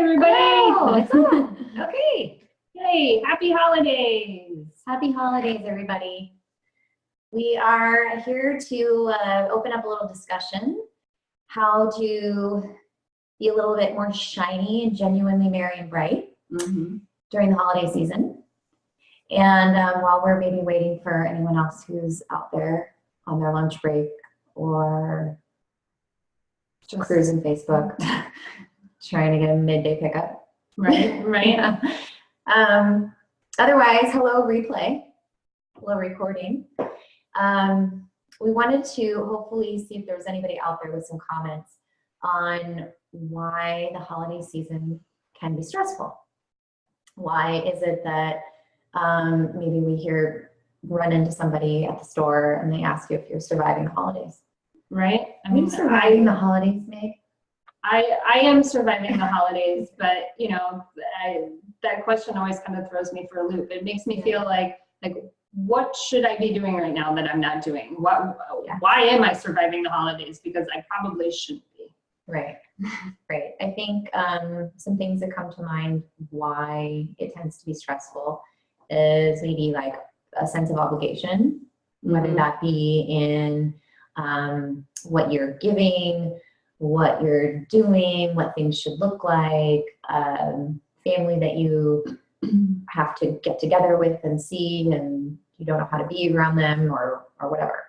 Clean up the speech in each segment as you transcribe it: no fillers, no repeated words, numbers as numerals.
everybody. Oh, it's on. Okay. Yay, happy holidays. Happy holidays, everybody. We are here to open up a little discussion, how to be a little bit more shiny and genuinely merry and bright during the holiday season. And while we're maybe waiting for anyone else who's out there on their lunch break or just cruising Facebook, trying to get a midday pickup. Right. Otherwise, hello replay, hello recording. We wanted to hopefully see if there was anybody out there with some comments on why the holiday season can be stressful. Why is it that maybe we run into somebody at the store and they ask you if you're surviving the holidays? Right. I mean, surviving the holidays, Meg? I am surviving the holidays, but that question always kind of throws me for a loop. It makes me feel like what should I be doing right now that I'm not doing? Why am I surviving the holidays? Because I probably shouldn't be. Right. I think some things that come to mind why it tends to be stressful is maybe like a sense of obligation, whether that be in what you're giving, what you're doing, what things should look like, family that you have to get together with and see, and you don't know how to be around them or whatever.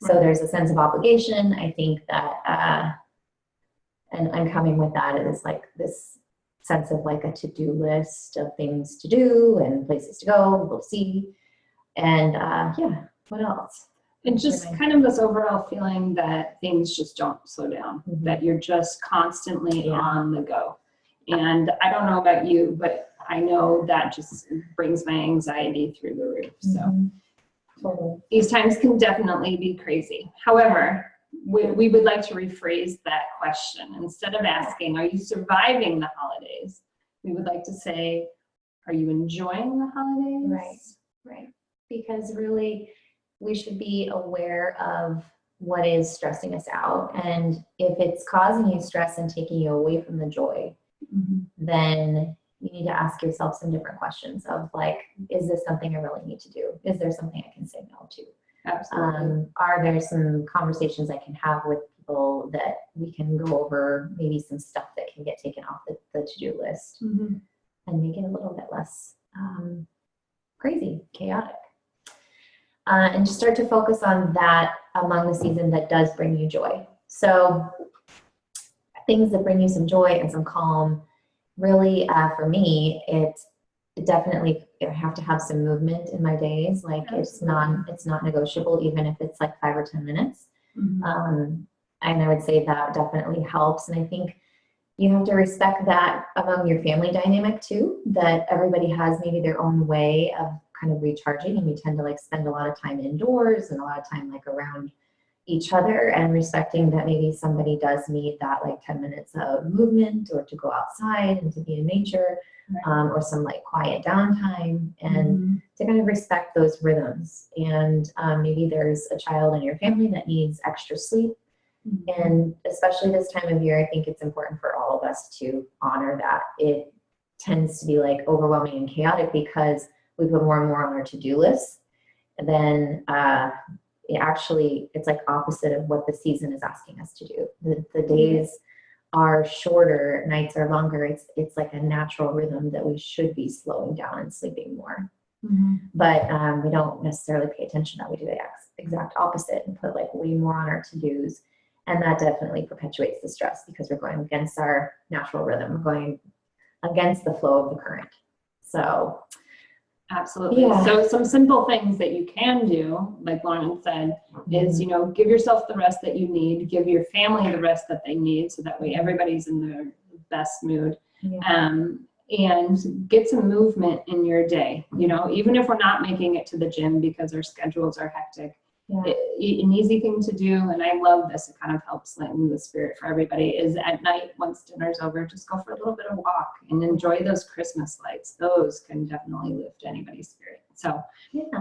So there's a sense of obligation. I think that, and I'm coming with that is like this sense of like a to-do list of things to do and places to go, people to see. And what else? And just kind of this overall feeling that things just don't slow down, that you're just constantly on the go. And I don't know about you, but I know that just brings my anxiety through the roof. So these times can definitely be crazy. However, we would like to rephrase that question. Instead of asking, are you surviving the holidays? We would like to say, are you enjoying the holidays? Right. Because really, we should be aware of what is stressing us out. And if it's causing you stress and taking you away from the joy, then you need to ask yourself some different questions of like, is this something I really need to do? Is there something I can say no to? Absolutely. Are there some conversations I can have with people that we can go over maybe some stuff that can get taken off the to-do list and make it a little bit less crazy, chaotic? And just start to focus on that among the season that does bring you joy. So things that bring you some joy and some calm, really for me, it definitely, I have to have some movement in my days. Like it's not negotiable, even if it's like 5 or 10 minutes. And I would say that definitely helps. And I think you have to respect that among your family dynamic too, that everybody has maybe their own way of kind of recharging, and we tend to like spend a lot of time indoors and a lot of time like around each other, and respecting that maybe somebody does need that like 10 minutes of movement or to go outside and to be in nature, or some like quiet downtime, and to kind of respect those rhythms. And maybe there's a child in your family that needs extra sleep. And especially this time of year, I think it's important for all of us to honor that. It tends to be like overwhelming and chaotic because we put more and more on our to-do list. And then it's like opposite of what the season is asking us to do. The days are shorter, nights are longer. It's like a natural rhythm that we should be slowing down and sleeping more. But we don't necessarily pay attention that we do the exact opposite and put like way more on our to-dos. And that definitely perpetuates the stress because we're going against our natural rhythm. We're going against the flow of the current. So absolutely. So some simple things that you can do, like Lauren said, is, give yourself the rest that you need, give your family the rest that they need, so that way everybody's in their best mood. And get some movement in your day. Even if we're not making it to the gym because our schedules are hectic, an easy thing to do, and I love this, it kind of helps lighten the spirit for everybody, is at night, once dinner's over, just go for a little bit of walk and enjoy those Christmas lights. Those can definitely lift anybody's spirit. So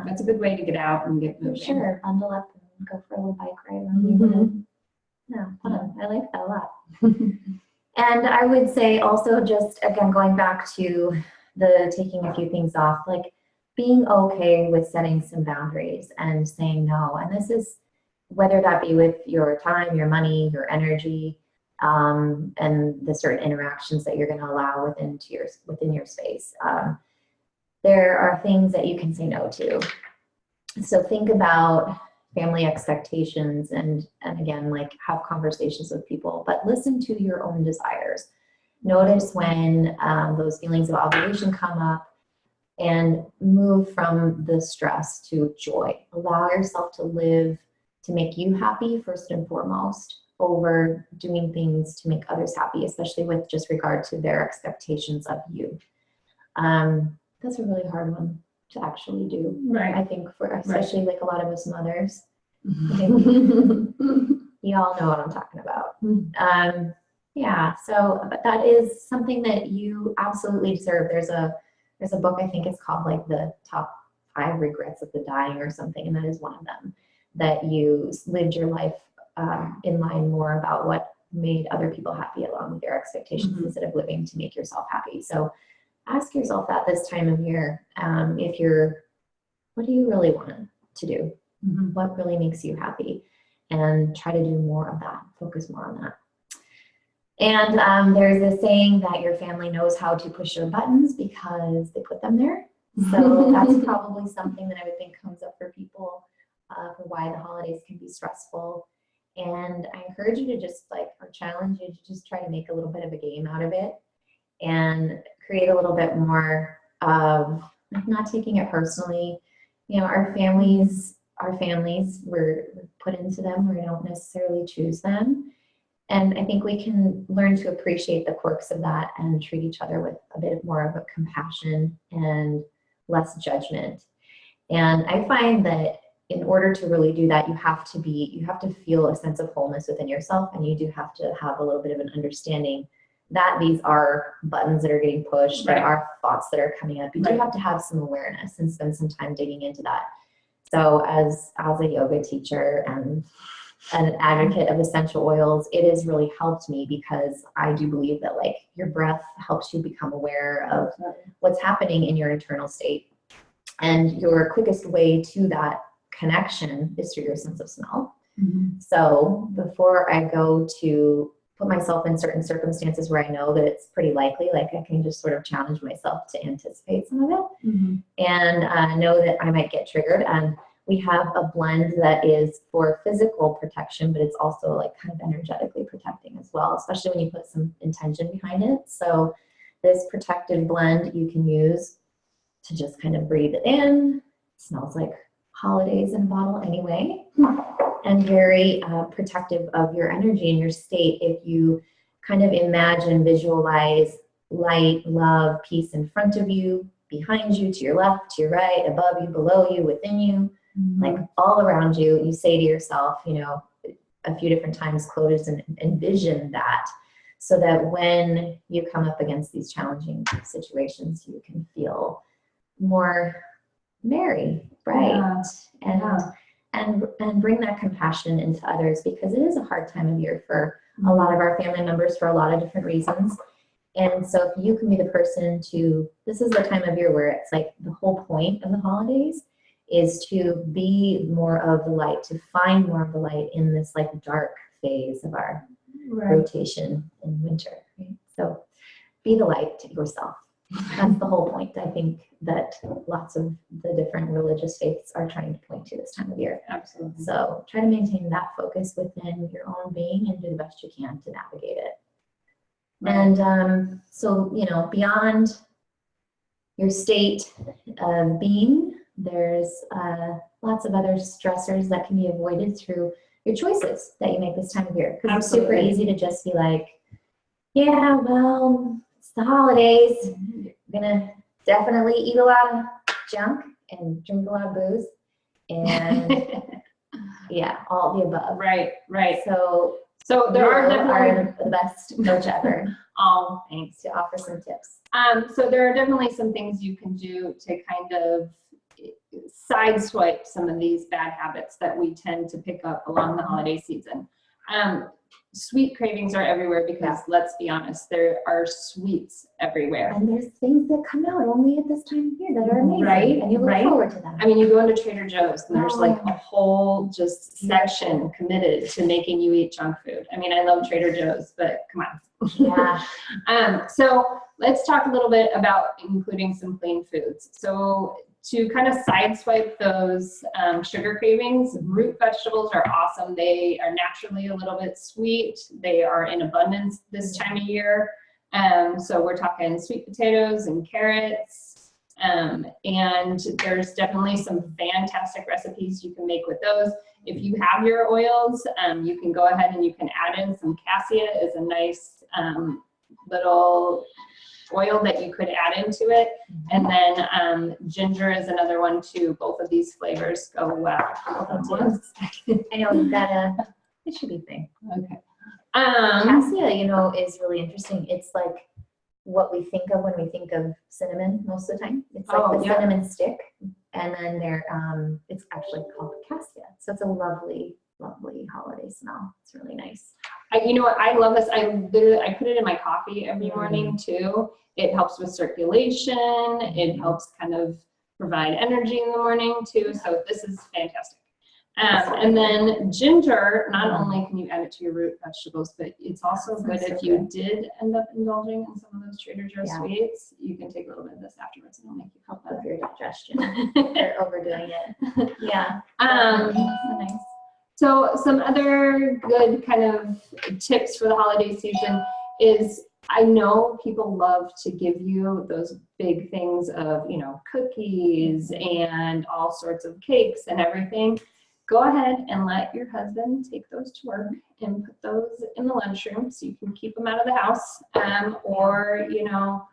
that's a good way to get out and get moving. Sure, bundle up and go for a little bike ride around the neighborhood. Yeah, fun. I like that a lot. And I would say also, just again, going back to the taking a few things off, like being okay with setting some boundaries and saying no. And this is whether that be with your time, your money, your energy, and the certain interactions that you're going to allow within your space. There are things that you can say no to. So think about family expectations and again, like have conversations with people, but listen to your own desires. Notice when those feelings of obligation come up and move from the stress to joy. Allow yourself to live to make you happy first and foremost over doing things to make others happy, especially with just regard to their expectations of you. That's a really hard one to actually do. Right. I think for especially like a lot of us mothers, I think you all know what I'm talking about. Yeah, so but that is something that you absolutely deserve. There's a book, I think it's called like the top 5 regrets of the dying or something, and that is one of them, that you lived your life in line more about what made other people happy along with your expectations instead of living to make yourself happy. So ask yourself that this time of year, what do you really want to do? What really makes you happy? And try to do more of that, focus more on that. And there's a saying that your family knows how to push your buttons because they put them there. So that's probably something that I would think comes up for people for why the holidays can be stressful. And I encourage you to just or challenge you to just try to make a little bit of a game out of it and create a little bit more of not taking it personally. You know, our families, we're put into them. We don't necessarily choose them. And I think we can learn to appreciate the quirks of that and treat each other with a bit more of a compassion and less judgment. And I find that in order to really do that, you have to feel a sense of wholeness within yourself, and you do have to have a little bit of an understanding that these are buttons that are getting pushed, there are thoughts that are coming up. You do have to have some awareness and spend some time digging into that. So as a yoga teacher and an advocate of essential oils, it has really helped me because I do believe that your breath helps you become aware of what's happening in your internal state. And your quickest way to that connection is through your sense of smell. So before I go to put myself in certain circumstances where I know that it's pretty likely, I can just sort of challenge myself to anticipate some of it and know that I might get triggered. And we have a blend that is for physical protection, but it's also kind of energetically protecting as well, especially when you put some intention behind it. So this protective blend you can use to just kind of breathe it in. It smells like holidays in a bottle anyway, and very protective of your energy and your state. If you kind of imagine, visualize light, love, peace in front of you, behind you, to your left, to your right, above you, below you, within you, all around you, you say to yourself, a few different times, close and envision that, so that when you come up against these challenging situations, you can feel more merry, bright, and bring that compassion into others, because it is a hard time of year for a lot of our family members for a lot of different reasons. And so if you can be the person this is the time of year where it's the whole point of the holidays is to be more of the light, to find more of the light in this dark phase of our rotation in winter. Right? So be the light to yourself. That's the whole point, I think, that lots of the different religious faiths are trying to point to this time of year. Absolutely. So try to maintain that focus within your own being and do the best you can to navigate it. And so, beyond your state of being, there's lots of other stressors that can be avoided through your choices that you make this time of year. Because it's super easy to just be yeah, well, it's the holidays. I'm gonna definitely eat a lot of junk and drink a lot of booze and yeah, all the above. Right. So there are definitely the best coach ever. Oh, thanks. To offer some tips. So there are definitely some things you can do to kind of sideswipe some of these bad habits that we tend to pick up along the holiday season. sweet cravings are everywhere because let's be honest, there are sweets everywhere. And there's things that come out only at this time of year that are amazing. Right, And you look forward to them. I mean, you go into Trader Joe's and there's like a whole just section committed to making you eat junk food. I mean, I love Trader Joe's, but come on. Yeah. So let's talk a little bit about including some clean foods. So to kind of sideswipe those sugar cravings, root vegetables are awesome. They are naturally a little bit sweet. They are in abundance this time of year. So we're talking sweet potatoes and carrots. And there's definitely some fantastic recipes you can make with those. If you have your oils, you can go ahead and you can add in some cassia is a nice little oil that you could add into it. And then ginger is another one too. Both of these flavors go well. I know you've got it should be thing. Okay. Cassia, you know, is really interesting. It's like what we think of when we think of cinnamon most of the time. It's like the cinnamon stick, and then it's actually called cassia. So it's a lovely, lovely holiday smell. It's really nice. You know what? I love this. I put it in my coffee every morning too. It helps with circulation. It helps kind of provide energy in the morning too. So this is fantastic. And then ginger, not only can you add it to your root vegetables, but it's also good if you did end up indulging in some of those Trader Joe's sweets. You can take a little bit of this afterwards and it'll make you feel better. With your digestion. They're overdoing it. Yeah. Nice. So some other good kind of tips for the holiday season is, I know people love to give you those big things of, you know, cookies and all sorts of cakes and everything. Go ahead and let your husband take those to work and put those in the lunchroom so you can keep them out of the house. Or, you know,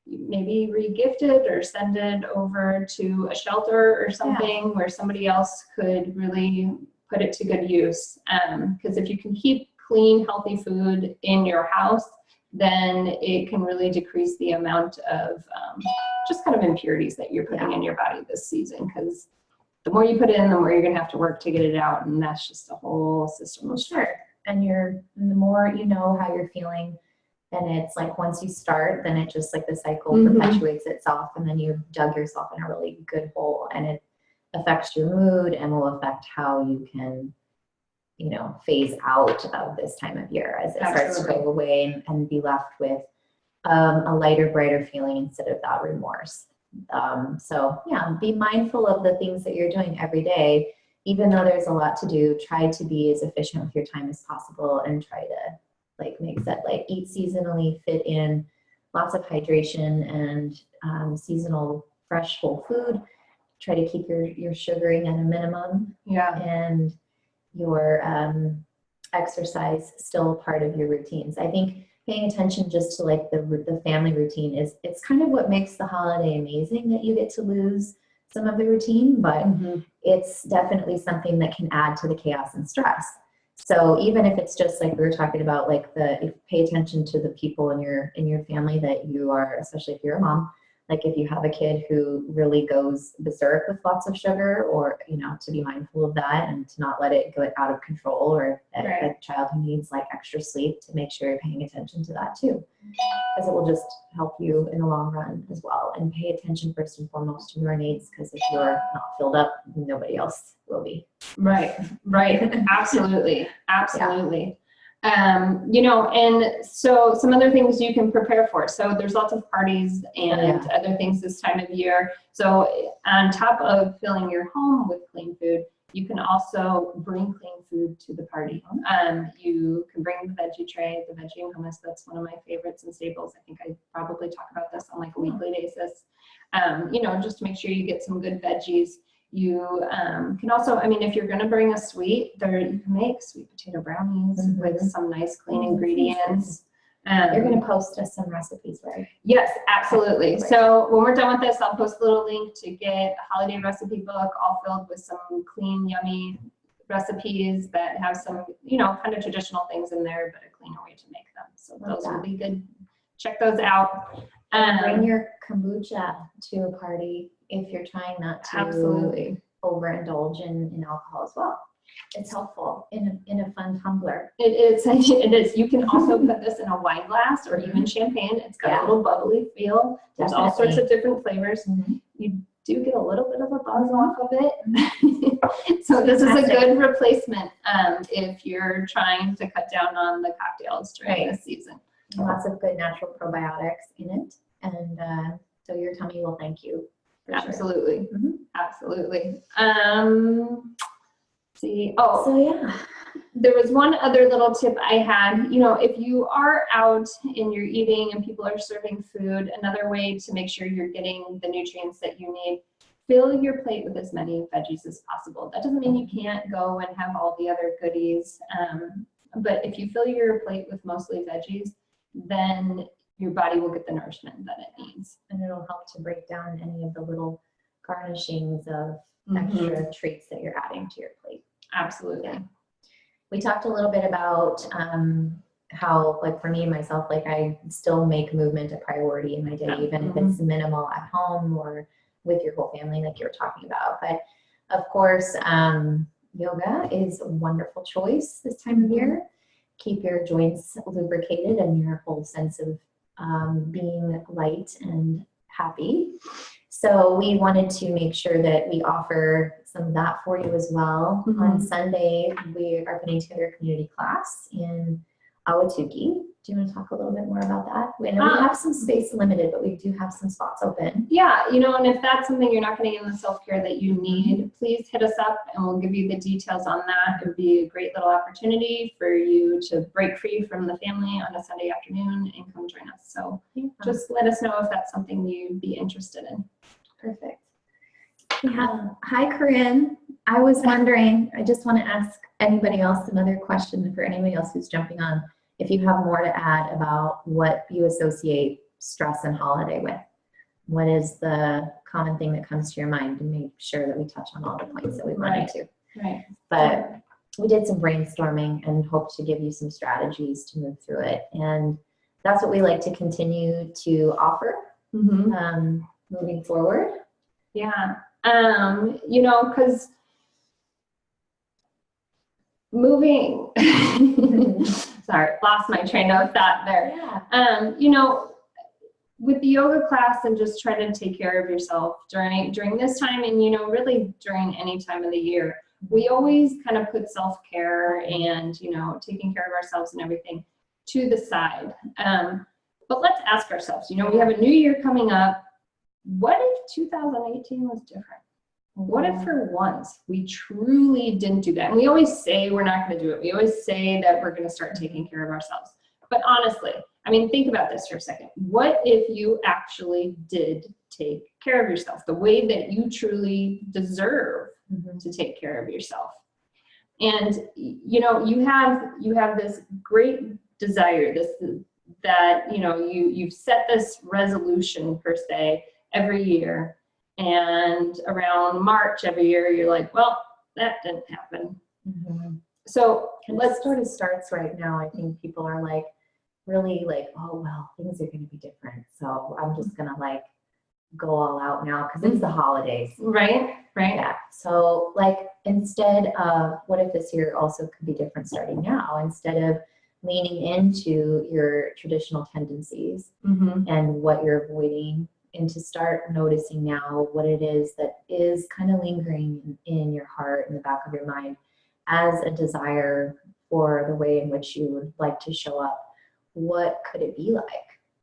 maybe re-gift it or send it over to a shelter or something where somebody else could really put it to good use. Because if you can keep clean, healthy food in your house, then it can really decrease the amount of just kind of impurities that you're putting in your body this season. Because the more you put in, the more you're going to have to work to get it out. And that's just the whole system. Sure. And the more you know how you're feeling, and it's like once you start, then it just like the cycle perpetuates itself. And then you've dug yourself in a really good hole, and it affects your mood and will affect how you can, you know, phase out of this time of year as it starts to go away and be left with a lighter, brighter feeling instead of that remorse. So yeah, be mindful of the things that you're doing every day. Even though there's a lot to do, try to be as efficient with your time as possible and try to, like Meg said, like eat seasonally, fit in lots of hydration and seasonal fresh whole food. Try to keep your sugaring at a minimum. And your exercise still part of your routines. I think paying attention just to like the family routine it's kind of what makes the holiday amazing, that you get to lose some of the routine, but it's definitely something that can add to the chaos and stress. So even if it's just like we were talking about, like if pay attention to the people in your family that you are, especially if you're a mom, like if you have a kid who really goes berserk with lots of sugar, or, you know, to be mindful of that and to not let it go out of control, or a child who needs like extra sleep, to make sure you're paying attention to that too, because it will just help you in the long run as well. And pay attention first and foremost to your needs, because if you're not filled up, nobody else will be. Right. Absolutely. You know, and so some other things you can prepare for. So there's lots of parties and other things this time of year. So on top of filling your home with clean food, you can also bring clean food to the party. You can bring the veggie tray, the veggie and hummus. That's one of my favorites and staples. I think I probably talk about this on like a weekly basis. You know, just to make sure you get some good veggies. You can also, I mean, if you're going to bring a sweet, you can make sweet potato brownies with some nice clean ingredients. You're going to post us some recipes, right? Yes, absolutely. So when we're done with this, I'll post a little link to get a holiday recipe book all filled with some clean, yummy recipes that have some, you know, kind of traditional things in there, but a cleaner way to make them. So those will be good. Check those out. Bring your kombucha to a party if you're trying not to overindulge in alcohol as well. It's helpful in a fun tumbler. It is. It is. You can also put this in a wine glass or even champagne. It's got a little bubbly feel. There's all sorts of different flavors. You do get a little bit of a buzz off of it. So this is a good replacement if you're trying to cut down on the cocktails during this season. Lots of good natural probiotics in it. And so your tummy will thank you. Absolutely. Sure. Absolutely. There was one other little tip I had. If you are out and you're eating and people are serving food, another way to make sure you're getting the nutrients that you need, fill your plate with as many veggies as possible. That doesn't mean you can't go and have all the other goodies, but if you fill your plate with mostly veggies, then your body will get the nourishment that it needs. And it'll help to break down any of the little garnishings of extra treats that you're adding to your plate. Absolutely. Yeah. We talked a little bit about how, like, for me, myself, like, I still make movement a priority in my day, even if it's minimal at home or with your whole family, like you were talking about. But of course, yoga is a wonderful choice this time of year. Keep your joints lubricated and your whole sense of being light and happy. So we wanted to make sure that we offer some of that for you as well. On Sunday, we are putting together a community class in Ahwatukee. Do you want to talk a little bit more about that? We have some space limited, but we do have some spots open. Yeah, and if that's something you're not getting in the self-care that you need, please hit us up and we'll give you the details on that. It would be a great little opportunity for you to break free from the family on a Sunday afternoon and come join us. So just let us know if that's something you'd be interested in. Perfect. Hi, Corinne. I was wondering, I just want to ask anybody else another question for anybody else who's jumping on. If you have more to add about what you associate stress and holiday with, what is the common thing that comes to your mind, and make sure that we touch on all the points that we wanted to. Right. But we did some brainstorming and hope to give you some strategies to move through it. And that's what we like to continue to offer moving forward. Yeah. Because moving, sorry, lost my train of thought there. Yeah. With the yoga class and just trying to take care of yourself during this time, and really during any time of the year, we always kind of put self-care and taking care of ourselves and everything to the side. But let's ask ourselves, we have a new year coming up. What if 2018 was different? What if for once we truly didn't do that? And we always say we're not going to do it. We always say that we're going to start taking care of ourselves. But honestly, think about this for a second. What if you actually did take care of yourself the way that you truly deserve to take care of yourself? And you have this great desire, you've set this resolution per se every year, and around March every year you're like, well, that didn't happen. So let's sort of starts right now. I think people are like really like, oh well, things are going to be different, so I'm just gonna like go all out now because it's the holidays. Right. Yeah. So like, instead of, what if this year also could be different starting now? Instead of leaning into your traditional tendencies and what you're avoiding, and to start noticing now what it is that is kind of lingering in your heart, in the back of your mind, as a desire for the way in which you would like to show up. What could it be like?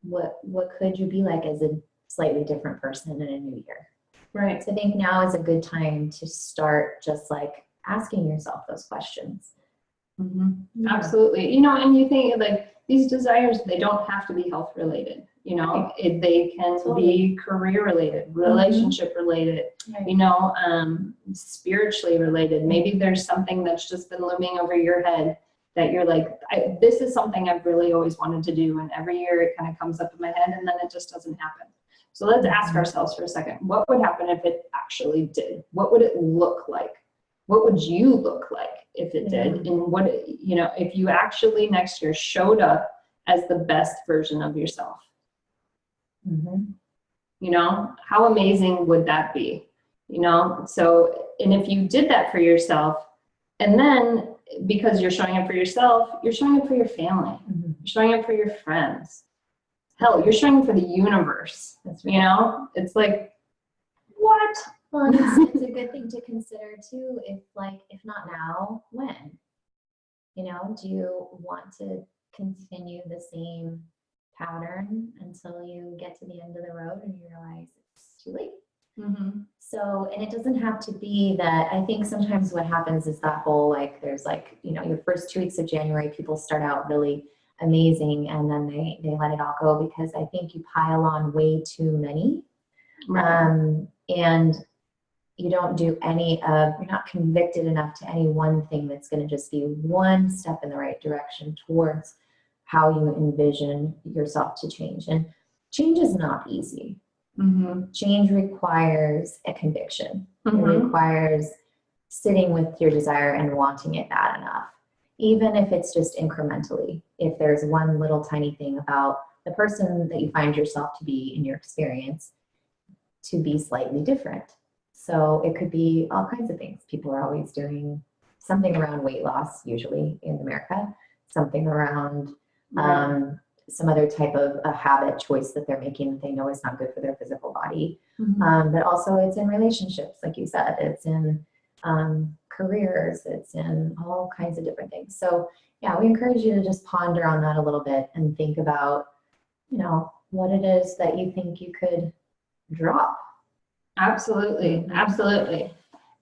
What could you be like as a slightly different person in a new year? Right. So I think now is a good time to start just like asking yourself those questions. Absolutely. And you think like these desires, they don't have to be health related. They can be career related, relationship related, spiritually related. Maybe there's something that's just been looming over your head that you're like, this is something I've really always wanted to do. And every year it kind of comes up in my head and then it just doesn't happen. So let's ask ourselves for a second, what would happen if it actually did? What would it look like? What would you look like if it did? And what, if you actually next year showed up as the best version of yourself? How amazing would that be? So, and if you did that for yourself, And then because you're showing up for yourself, you're showing up for your family. Mhm. You're showing up for your friends. Hell, you're showing up for the universe. That's You know, it's like, what? Well, and it's a good thing to consider too, if not now, when? You know, do you want to continue the same pattern until you get to the end of the road and you realize it's too late? Mm-hmm. So, and it doesn't have to be that. I think sometimes what happens is that whole, there's your first 2 weeks of January, people start out really amazing and then they let it all go because I think you pile on way too many. Right. And you don't do you're not convicted enough to any one thing that's going to just be one step in the right direction towards how you envision yourself to change. And change is not easy. Mm-hmm. Change requires a conviction. Mm-hmm. It requires sitting with your desire and wanting it bad enough, even if it's just incrementally. If there's one little tiny thing about the person that you find yourself to be in your experience to be slightly different. So it could be all kinds of things. People are always doing something around weight loss, usually in America, something around some other type of a habit choice that they're making that they know is not good for their physical body. Mm-hmm. But also it's in relationships, like you said, it's in careers, it's in all kinds of different things. So yeah, we encourage you to just ponder on that a little bit and think about, what it is that you think you could drop. Absolutely. Absolutely.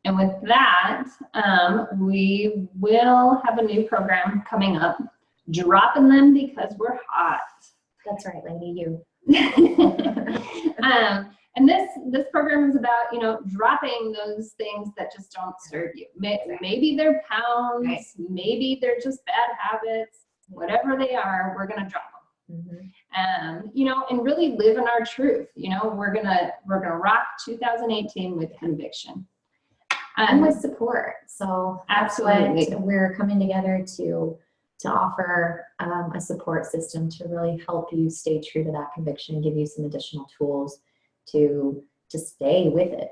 And with that, we will have a new program coming up, Dropping Them Because We're Hot. That's right, lady, you. And this program is about, dropping those things that just don't serve you. Maybe they're pounds, right. Maybe they're just bad habits, whatever they are, we're going to drop them. Mm-hmm. And really live in our truth. We're gonna rock 2018 with conviction. And with support. So absolutely, that's what we're coming together to offer a support system to really help you stay true to that conviction, give you some additional tools to stay with it.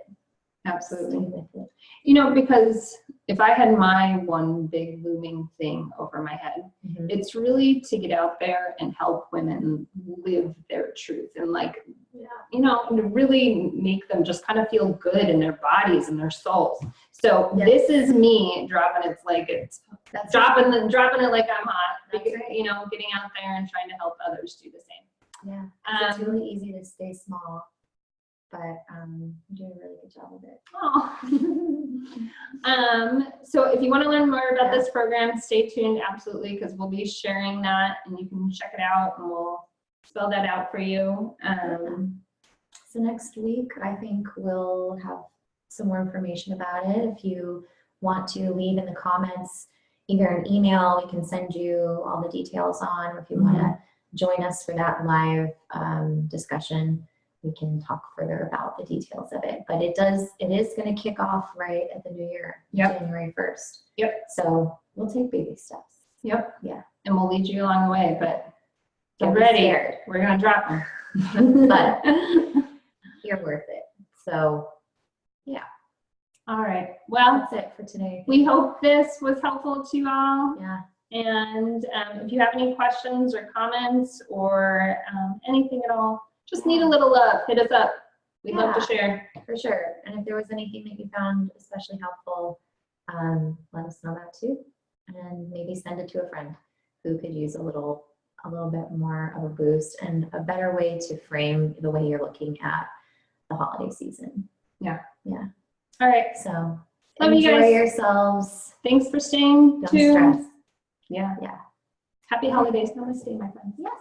Absolutely. Stay with it. Because if I had my one big looming thing over my head, Mm-hmm. it's really to get out there and help women live their truth and and to really make them just kind of feel good in their bodies and their souls. So This is me dropping it dropping it like I'm hot. That's right. Getting out there and trying to help others do the same. Yeah. It's really easy to stay small, but you're doing a really good job with it. So if you want to learn more about this program, stay tuned, absolutely, because we'll be sharing that and you can check it out and we'll spell that out for you. So next week, I think we'll have some more information about it. If you want to leave in the comments, either an email, we can send you all the details on, or if you want to join us for that live discussion, we can talk further about the details of it. But it is going to kick off right at the new year, January 1st. Yep. So we'll take baby steps. Yep. Yeah. And we'll lead you along the way, but Don't get be ready. scared. We're going to drop them. But you're worth it. So yeah. All right. Well, That's it for today. we hope this was helpful to you all. Yeah. And if you have any questions or comments or anything at all, just need a little love, hit us up. We'd love to share. For sure. And if there was anything that you found especially helpful, let us know that too. And maybe send it to a friend who could use a little bit more of a boost and a better way to frame the way you're looking at the holiday season. Yeah. Yeah. All right. So love you enjoy guys. yourselves. Thanks for staying Don't tuned. stress. Yeah. Yeah. Happy holidays. Namaste, my friends. Yes.